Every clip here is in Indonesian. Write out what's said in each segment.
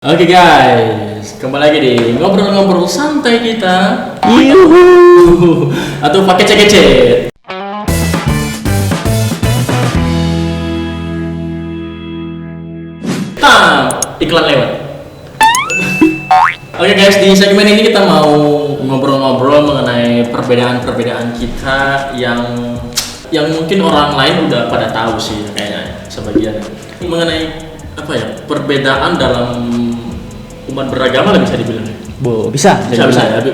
Oke guys, kembali lagi di ngobrol-ngobrol santai kita. Yuhu. Atau pakai cek-cek. Iklan lewat. Oke guys, di segmen ini kita mau ngobrol-ngobrol mengenai perbedaan-perbedaan kita yang mungkin orang lain udah pada tahu sih kayaknya sebagian. Mengenai apa ya, perbedaan dalam umat beragama lah bisa dibilang. Bisa ya.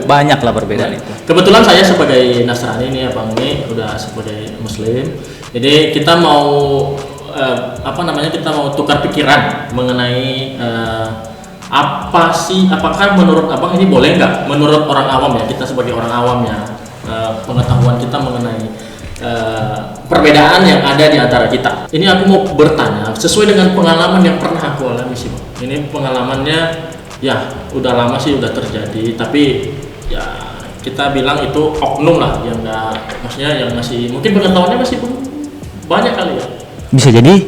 Banyak lah perbedaan itu. Kebetulan saya sebagai Nasrani nih, abang ini udah sebagai Muslim. Jadi kita mau kita mau tukar pikiran mengenai apakah menurut abang ini boleh nggak? Menurut orang awam ya, kita sebagai orang awam ya, pengetahuan kita mengenai perbedaan yang ada di antara kita. Ini aku mau bertanya sesuai dengan pengalaman yang pernah aku alami sih, Bang. Ini pengalamannya ya udah lama sih udah terjadi, tapi ya kita bilang itu oknum lah, yang nggak, maksudnya yang masih mungkin pengetahuannya masih belum banyak kali ya. Bisa jadi.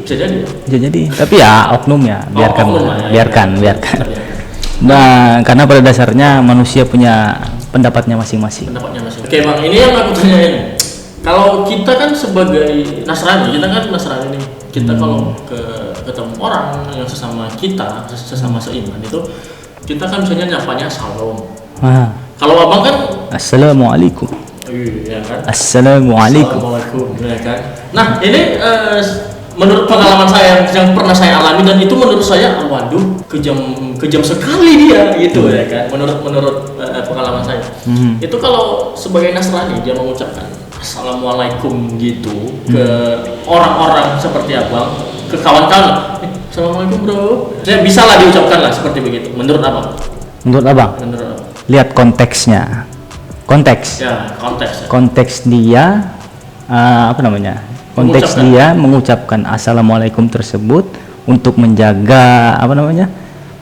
Tapi ya oknum ya, biarkan. Nah, karena pada dasarnya manusia punya pendapatnya masing-masing. Oke Bang, ini yang aku tanyain. Kalau kita kan sebagai Nasrani, nih. Kita kalau ketemu orang yang sesama kita, sesama seiman itu, kita kan misalnya nyapanya salam. Kalau abang kan Assalamualaikum. Iya kan? Assalamualaikum, ya kan? Nah, ini menurut pengalaman saya yang pernah saya alami, dan itu menurut saya waduh, kejam sekali dia gitu ya kan. Menurut pengalaman saya. Itu kalau sebagai Nasrani dia mengucapkan Assalamualaikum gitu ke orang-orang seperti abang, ke kawan-kawan, Assalamualaikum bro, ya bisa lah diucapkan lah seperti begitu. Menurut abang? Lihat konteksnya. Konteks dia dia mengucapkan Assalamualaikum tersebut untuk menjaga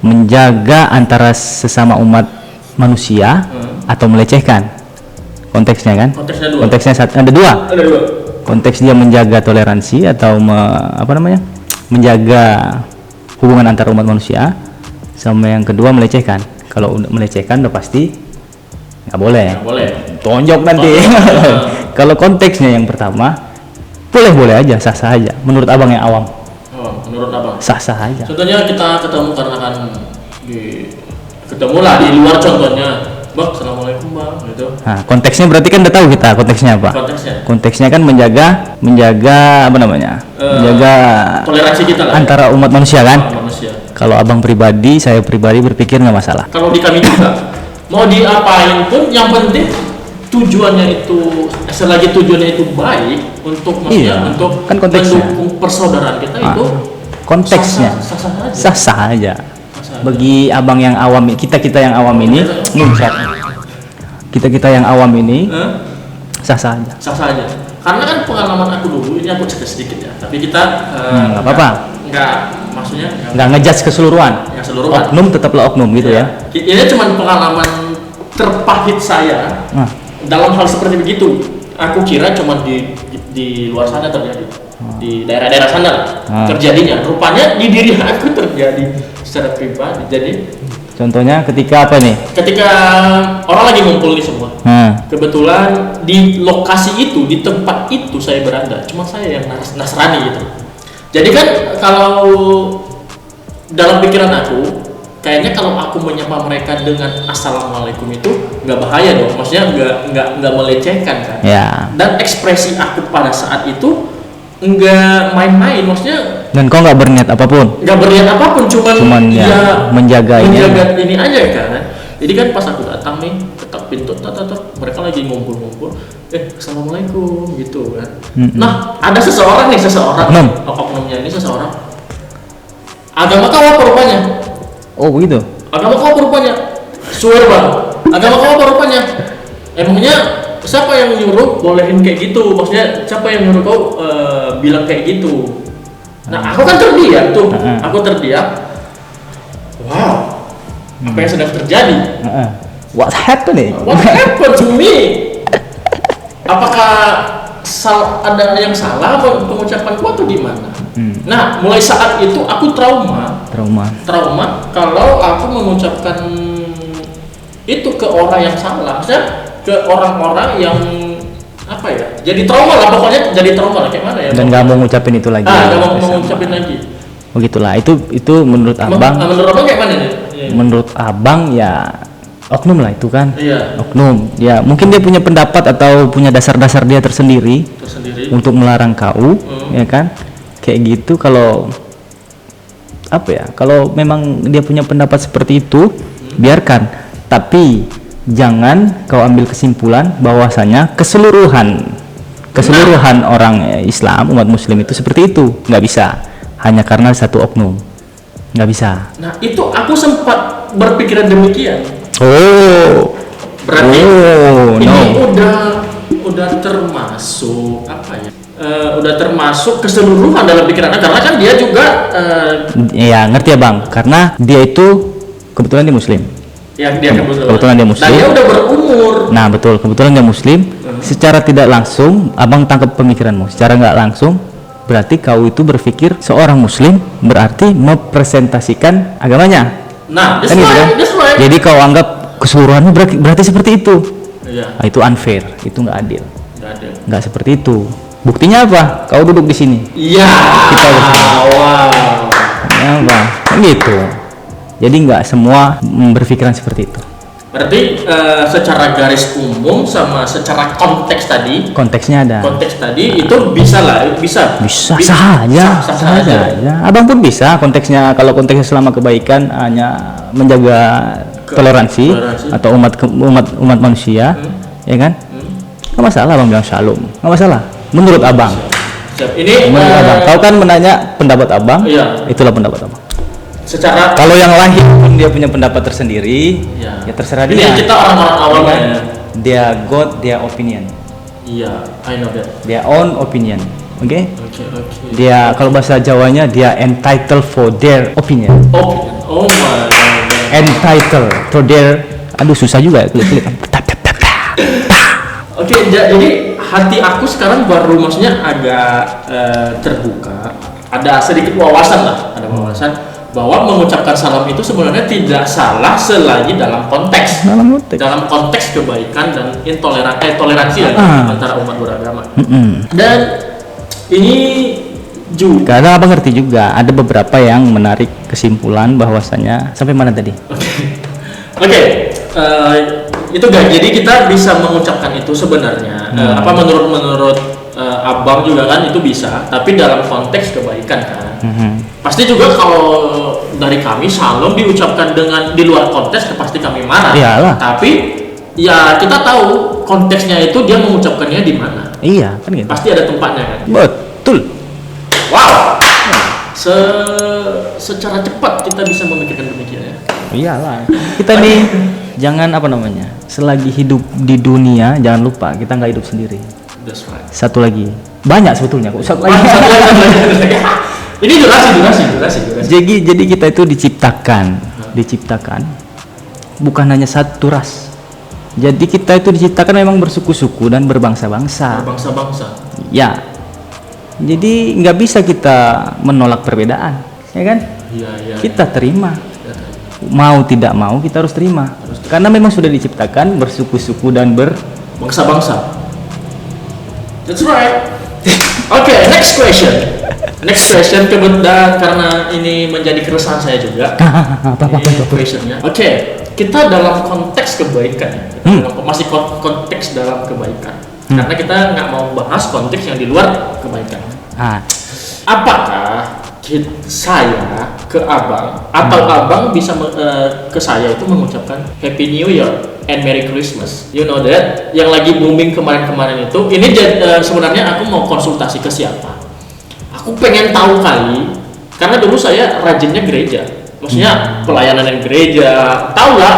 menjaga antara sesama umat manusia atau melecehkan. Konteksnya kan? Konteksnya ada dua. Konteks dia menjaga toleransi atau menjaga hubungan antar umat manusia, sama yang kedua melecehkan. Kalau melecehkan udah pasti nggak boleh. Tonjok nanti. Kalau konteksnya yang pertama, boleh aja, sah aja. Menurut abang yang awam. Menurut abang? Sah aja. Contohnya kita ketemu karena kan ketemu lah di luar, contohnya Bang, Assalamualaikum Bang, gitu. Nah, konteksnya berarti kan udah tahu kita konteksnya apa? Konteksnya kan menjaga menjaga toleransi kita lah, antara umat manusia kan? Kalau abang pribadi, saya pribadi berpikir nggak masalah. Kalau di kami juga mau diapain pun, yang penting tujuannya itu, selagi tujuannya itu baik untuk untuk kan mendukung persaudaraan kita, itu konteksnya sah aja. Bagi abang yang awam, kita yang awam ini, kita yang awam ini sah aja. Karena kan pengalaman aku dulu, ini aku cerita sedikit ya, tapi kita nggak apa-apa. Maksudnya nggak ngejudge keseluruhan. Oknum tetaplah oknum gitu ya. Ini cuma pengalaman terpahit saya dalam hal seperti begitu. Aku kira cuma di luar sana terjadi, di daerah-daerah sana terjadinya. Rupanya di diri aku terjadi secara pribadi. Jadi contohnya ketika apa nih? Ketika orang lagi ngumpul nih semua. Kebetulan di lokasi itu, di tempat itu saya berada, cuma saya yang Nasrani gitu. Jadi kan kalau dalam pikiran aku, kayaknya kalau aku menyapa mereka dengan Assalamualaikum itu nggak bahaya dong. Maksudnya nggak melecehkan kan? Ya. Dan ekspresi aku pada saat itu nggak main-main, maksudnya. Dan kau nggak berniat apapun? Nggak berniat apapun, cuman ya menjaga ini aja kan. Jadi kan pas aku datang nih, ketok pintu, mereka lagi ngumpul-ngumpul, Assalamualaikum gitu kan. Nah, ada seseorang, oknumnya ini seseorang. Agama kau apa rupanya? Oh begitu? Agama kau apa rupanya? Swear Bang, agama kau apa rupanya? Emangnya siapa yang nyuruh bolehin kayak gitu? Maksudnya siapa yang nyuruh kau bilang kayak gitu? Nah, aku kan terdiam tuh. Aku terdiam. Wow, apa yang sedang terjadi? What happened to me? Apakah ada yang salah pengucapanku atau gimana? Nah, mulai saat itu aku trauma Trauma kalau aku mengucapkan itu ke orang yang salah, maksudnya ke orang-orang yang apa ya, jadi trauma lah pokoknya, jadi trauma lah kayak mana ya, dan nggak mau ngucapin itu lagi. nggak mau ngucapin lagi. Begitulah, itu menurut abang. Menurut abang kayak mana nih? Menurut abang ya oknum lah itu kan. Iya. Oknum ya, mungkin dia punya pendapat atau punya dasar-dasar dia tersendiri untuk melarang kau, ya kan, kayak gitu. Kalau apa ya, kalau memang dia punya pendapat seperti itu, biarkan, tapi jangan kau ambil kesimpulan bahwasanya keseluruhan orang Islam, umat Muslim itu seperti itu. Nggak bisa, hanya karena satu oknum, nggak bisa. Nah itu aku sempat berpikiran demikian. Berarti ini udah termasuk apa ya? Udah termasuk keseluruhan dalam pikirannya, karena kan dia juga ya ngerti ya bang, karena dia itu kebetulan dia Muslim. Ya, dia kebetulan dia Muslim. Dan dia udah berumur. Nah betul, kebetulan dia Muslim. Secara tidak langsung abang tangkap pemikiranmu. Secara nggak langsung berarti kau itu berpikir seorang Muslim berarti mempresentasikan agamanya. Nah, kan gitu kan? Jadi kau anggap keseluruhannya berarti seperti itu. Iya. Nah, itu unfair, itu nggak adil. Nggak seperti itu. Buktinya apa? Kau duduk di sini. Iya. Kita wow. Ya bang, kan gitu. Jadi nggak semua berpikiran seperti itu. Berarti secara garis umum sama secara konteks tadi. Konteksnya ada. Konteks tadi itu bisa sah aja. Abang pun bisa konteksnya, kalau konteksnya selama kebaikan hanya menjaga toleransi atau umat manusia, ya kan? Nggak masalah abang bilang shalom, nggak masalah. Menurut abang. Ini menurut abang. Kau kan menanya pendapat abang. Iya. Itulah pendapat abang. Secara kalau yang lain pun dia punya pendapat tersendiri, ya terserah dia. Ini kita orang-orang awam kan. Dia got their opinion. Iya, I know that. Their own opinion. Oke. Dia kalau bahasa Jawanya dia entitled for their opinion. Oh my god. Entitled for their, aduh susah juga ya klik. Oke, jadi hati aku sekarang baru maksudnya agak terbuka. Ada sedikit wawasan lah, ada wawasan bahwa mengucapkan salam itu sebenarnya tidak salah selagi dalam konteks kebaikan dan toleransi antara umat beragama. Dan ini juga karena abang ngerti juga ada beberapa yang menarik kesimpulan bahwasanya sampai mana tadi? Oke. Itu gak, jadi kita bisa mengucapkan itu sebenarnya menurut abang juga kan itu bisa, tapi dalam konteks kebaikan kan. Pasti juga kalau dari kami salam diucapkan dengan di luar konteks pasti kami marah. Iyalah. Tapi ya kita tahu konteksnya itu dia mengucapkannya di mana. Iya kan gitu. Pasti ada tempatnya kan. Betul. Wow. Secara cepat kita bisa memikirkan demikian ya. Iyalah. Kita nih jangan selagi hidup di dunia jangan lupa kita nggak hidup sendiri. That's right. Satu lagi, banyak sebetulnya kok. Satu lagi. Ini durasi. Jadi kita itu diciptakan bukan hanya satu ras. Jadi kita itu diciptakan memang bersuku-suku dan berbangsa-bangsa. Ya. Jadi nggak bisa kita menolak perbedaan, ya kan? Iya. Kita terima. Mau tidak mau kita harus terima. Karena memang sudah diciptakan bersuku-suku dan berbangsa-bangsa. That's right. Okay, next question. Kemudian karena ini menjadi keresahan saya juga. Apa questionnya? Oke, kita dalam konteks kebaikan. Masih konteks dalam kebaikan. Karena kita nggak mau bahas konteks yang di luar kebaikan. Apakah saya ke abang atau abang bisa ke saya itu mengucapkan Happy New Year and Merry Christmas? You know that yang lagi booming kemarin itu. Ini sebenarnya aku mau konsultasi ke siapa? Aku pengen tahu kali, karena dulu saya rajinnya gereja, maksudnya pelayanan yang gereja. Tahu lah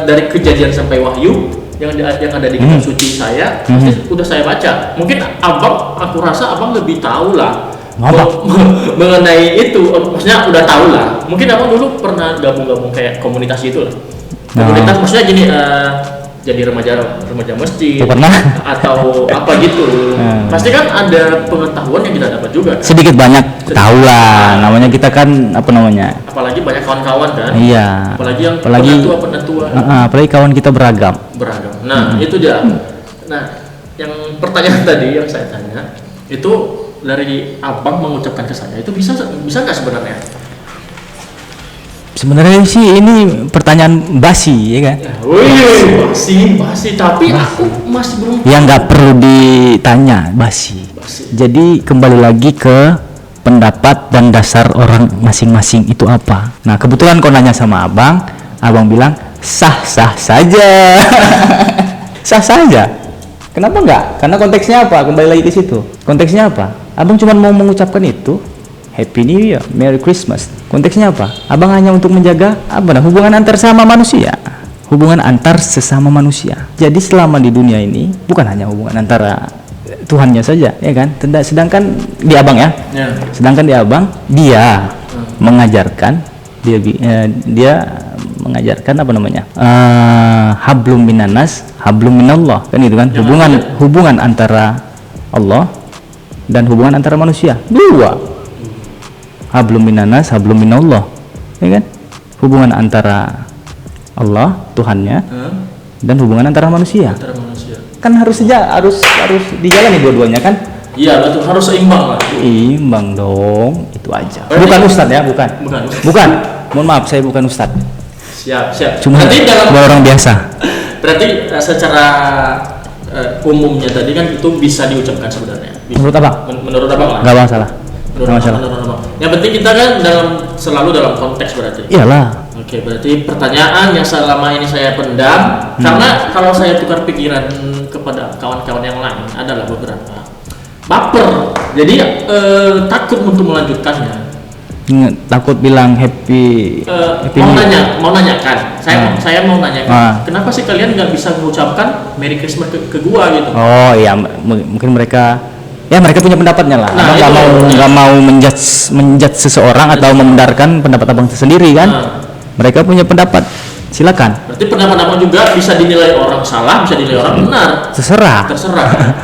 dari Kejadian sampai Wahyu yang ada di kitab suci saya, pasti udah saya baca. Mungkin aku rasa abang lebih tahu lah mengenai itu, maksudnya udah tahu lah. Mungkin abang dulu pernah gabung kayak komunitas itu lah. Komunitas maksudnya gini, jadi remaja masjid Tuh, pernah. atau apa gitu. Pasti kan ada pengetahuan yang kita dapat juga kan? Sedikit banyak tahu lah, namanya kita kan apa namanya, Apalagi banyak kawan-kawan kan. iya, Apalagi yang apalagi penetua. apalagi kawan kita beragam. Nah itu dia. Nah yang pertanyaan tadi yang saya tanya itu dari abang mengucapkan ke saya itu bisa nggak sebenarnya? Sebenarnya sih ini pertanyaan basi ya kan, Wih, basi, tapi aku masih belum. yang nggak perlu ditanya basi. Jadi kembali lagi ke pendapat dan dasar orang masing-masing itu apa. Nah kebetulan kau nanya sama abang bilang sah-sah saja. Sah saja. Kenapa enggak? Karena konteksnya apa? Kembali lagi ke situ. Konteksnya apa? Abang cuma mau mengucapkan itu, Happy New Year, Merry Christmas. Konteksnya apa? Abang hanya untuk menjaga hubungan antar sesama manusia. Hubungan antar sesama manusia. Jadi selama di dunia ini bukan hanya hubungan antara Tuhannya saja, ya kan? Sedangkan di abang ya. Sedangkan di abang dia mengajarkan dia mengajarkan apa namanya? Hablum minanas, hablum minallah. Kan itu kan? Hubungan antara Allah dan hubungan antara manusia. Dua. Hablum minanas, hablum minallah. Ya kan? Hubungan antara Allah, Tuhannya, dan hubungan antara manusia. Kan harus dijalani dua-duanya kan? Iya betul, harus seimbang lah. Imbang dong, itu aja. Bukan ustadz ya, bukan. Mohon maaf, saya bukan ustadz. Siap. Cuma orang biasa. Berarti secara umumnya tadi kan itu bisa diucapkan sebenarnya. Menurut abang? Menurut abang lah. Nggak masalah. Menurut abang. Yang penting kita kan selalu dalam konteks berarti. Iyalah. Oke, berarti pertanyaan yang selama ini saya pendam, karena kalau saya tukar pikiran kepada kawan-kawan yang lain adalah beberapa baper, jadi takut untuk melanjutkannya. Takut bilang happy mau nanyakan, saya mau nanyakan, kenapa sih kalian nggak bisa mengucapkan Merry Christmas ke gua gitu? Oh iya, mungkin mereka punya pendapatnya lah. Nah, nggak mau menjudge seseorang atau membenarkan pendapat abang sendiri kan? Mereka punya pendapat, silakan. Berarti pendapat abang juga bisa dinilai orang salah, bisa dinilai orang benar. Terserah.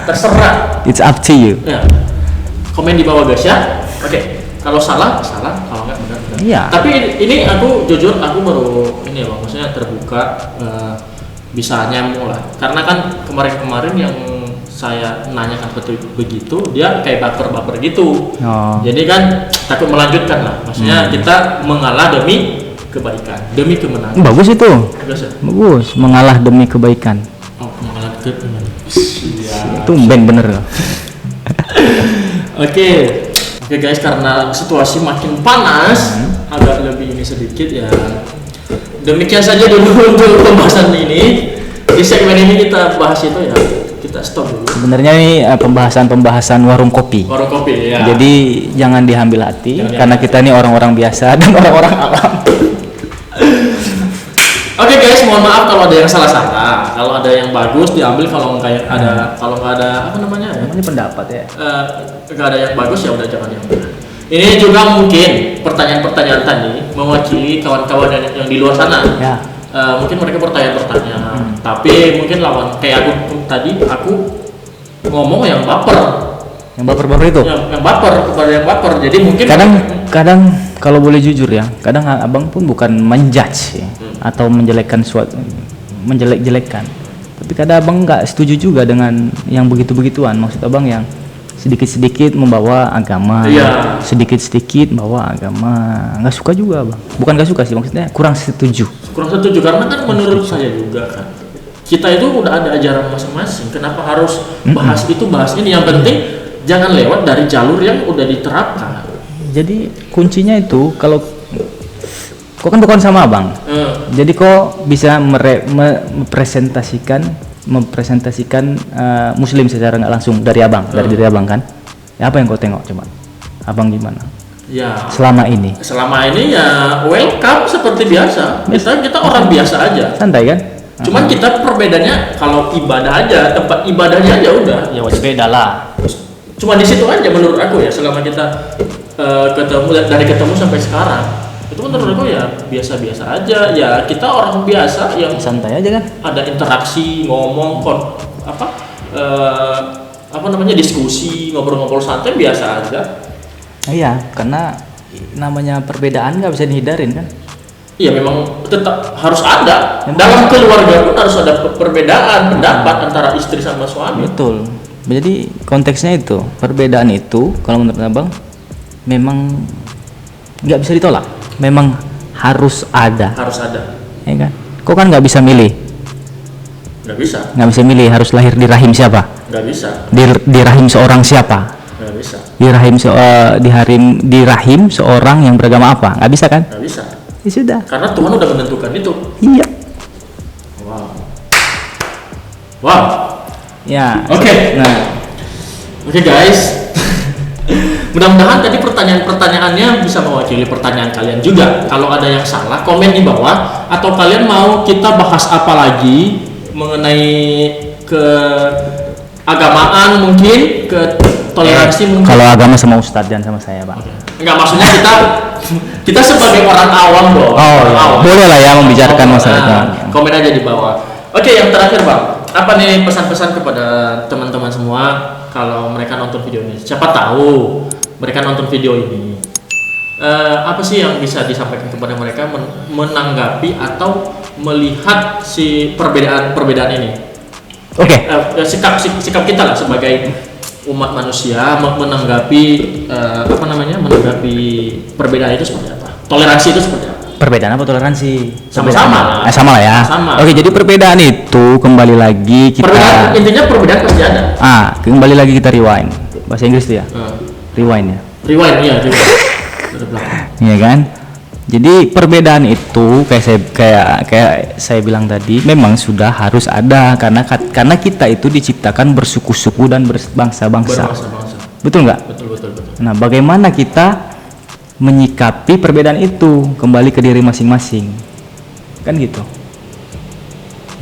Terserah. It's up to you. Ya. Komen di bawah guys ya. Oke. Kalau salah, kalau nggak benar. Iya. Tapi ini aku jujur, aku baru ini ya bang, maksudnya terbuka, bisa nyambung lah. Karena kan kemarin yang saya nanyakan seperti begitu, dia kayak baper gitu. Jadi kan takut melanjutkan lah. Maksudnya kita mengalah demi kebaikan, demi kemenangan. Bagus itu. Bagus, mengalah demi kebaikan. Oh, mengalah demi kebaikan. Tumben bener. Oke guys, karena situasi makin panas, agak lebih ini sedikit ya. Demikian saja dulu untuk pembahasan ini. Di segmen ini kita bahas itu ya. Kita stop dulu. Sebenarnya ini pembahasan warung kopi. Ya. Jadi jangan diambil hati, karena kita ini orang-orang biasa dan orang-orang awam. Oke guys, mohon maaf kalau ada yang salah. Kalau ada yang bagus diambil, kalau nggak ada apa namanya? Namanya pendapat ya. Nggak ada yang bagus ya udah jangan diambil. Ini juga mungkin pertanyaan-pertanyaan tadi mewakili kawan-kawan yang di luar sana. Ya. Mungkin mereka bertanya-bertanya, tapi mungkin lawan kayak aku ngomong yang baper. Yang baper itu. Yang baper. Jadi mungkin kadang kalau boleh jujur ya, kadang abang pun bukan menjudge ya, atau menjelek-jelekan. Tapi kadang abang nggak setuju juga dengan yang begitu-begituan. Maksud abang yang sedikit-sedikit membawa agama, sedikit-sedikit membawa agama. Nggak suka juga abang. Bukan nggak suka sih, maksudnya kurang setuju karena kan menurut saya juga kan kita itu udah ada ajaran masing-masing. Kenapa harus bahas ini? Yang penting jangan lewat dari jalur yang udah diterapkan. Jadi kuncinya itu, kalau kok kan bukan sama abang, jadi kok bisa mempresentasikan muslim secara nggak langsung dari abang, dari diri abang kan. Apa yang kau tengok coba? Abang gimana? Ya. Selama ini ya welcome seperti biasa. Kita orang biasa aja. Santai kan? Cuman kita perbedaannya kalau ibadah aja, tempat ibadahnya aja udah. Ya beda lah. Cuma di situ aja menurut aku ya, selama kita ketemu sampai sekarang. Itu menurutku ya biasa-biasa aja. Ya kita orang biasa yang santai aja kan. ada interaksi, ngomong, diskusi, ngobrol-ngobrol santai biasa aja. Iya, karena namanya perbedaan nggak bisa dihindarin kan. Iya memang tetap harus ada. Dalam keluarga pun harus ada perbedaan pendapat antara istri sama suami. Betul. Jadi konteksnya itu, perbedaan itu kalau menurut abang memang nggak bisa ditolak. Memang harus ada. Harus ada. Ya kan? Kok kan nggak bisa milih? Nggak bisa. Nggak bisa milih harus lahir di rahim siapa? Nggak bisa. Di rahim seorang siapa? Nggak bisa. Di rahim seorang yang beragama apa? Nggak bisa kan? Nggak bisa. Ya sudah. Karena Tuhan udah menentukan itu. Iya. Wow. Ya. Oke. Nah. Oke guys. Mudah-mudahan tadi pertanyaannya bisa mewakili pertanyaan kalian juga. Kalau ada yang salah, komen di bawah. Atau kalian mau kita bahas apa lagi mengenai keagamaan mungkin, ke toleransi mungkin. Kalau agama sama Ustadz dan sama saya, Pak. Enggak, maksudnya kita sebagai orang awam dong. Awam. Boleh lah ya membicarakan masalah itu. Komen aja di bawah. Oke, yang terakhir Bang, apa nih pesan-pesan kepada teman-teman semua kalau mereka nonton video ini? Siapa tahu mereka nonton video ini, apa sih yang bisa disampaikan kepada mereka menanggapi atau melihat si perbedaan ini? Oke. Sikap kita lah sebagai umat manusia menanggapi menanggapi perbedaan itu seperti apa? Toleransi itu seperti apa? Perbedaan apa toleransi? Sama-sama. Sama lah ya. Sama. Oke, jadi perbedaan itu kembali lagi kita. Intinya perbedaan pasti ada. Kembali lagi kita rewind. Bahasa Inggris tuh ya. Rewind ya. Rewind iya. Iya kan? Jadi perbedaan itu kayak saya bilang tadi memang sudah harus ada karena kita itu diciptakan bersuku-suku dan berbangsa-bangsa. Betul nggak? Betul. Nah, bagaimana kita menyikapi perbedaan itu kembali ke diri masing-masing, kan gitu.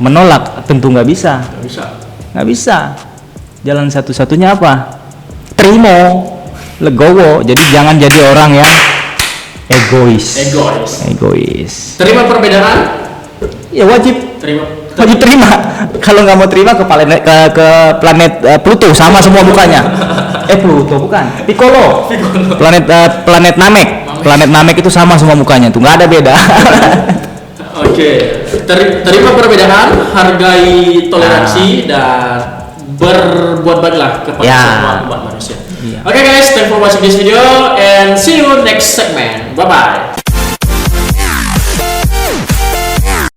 Menolak tentu nggak bisa. Jalan satu-satunya apa? Terima, legowo. Jadi jangan jadi orang yang egois. Terima perbedaan? Ya wajib terima. Kalau nggak mau terima ke planet Pluto sama semua mukanya. Pluto bukan. Piccolo. Planet Namek. Planet Namek itu sama semua mukanya tuh, nggak ada beda. Oke. Terima perbedaan, hargai toleransi dan berbuat baiklah kepada semua umat manusia. Oke guys, thanks for watching this video and see you next segment. Bye bye.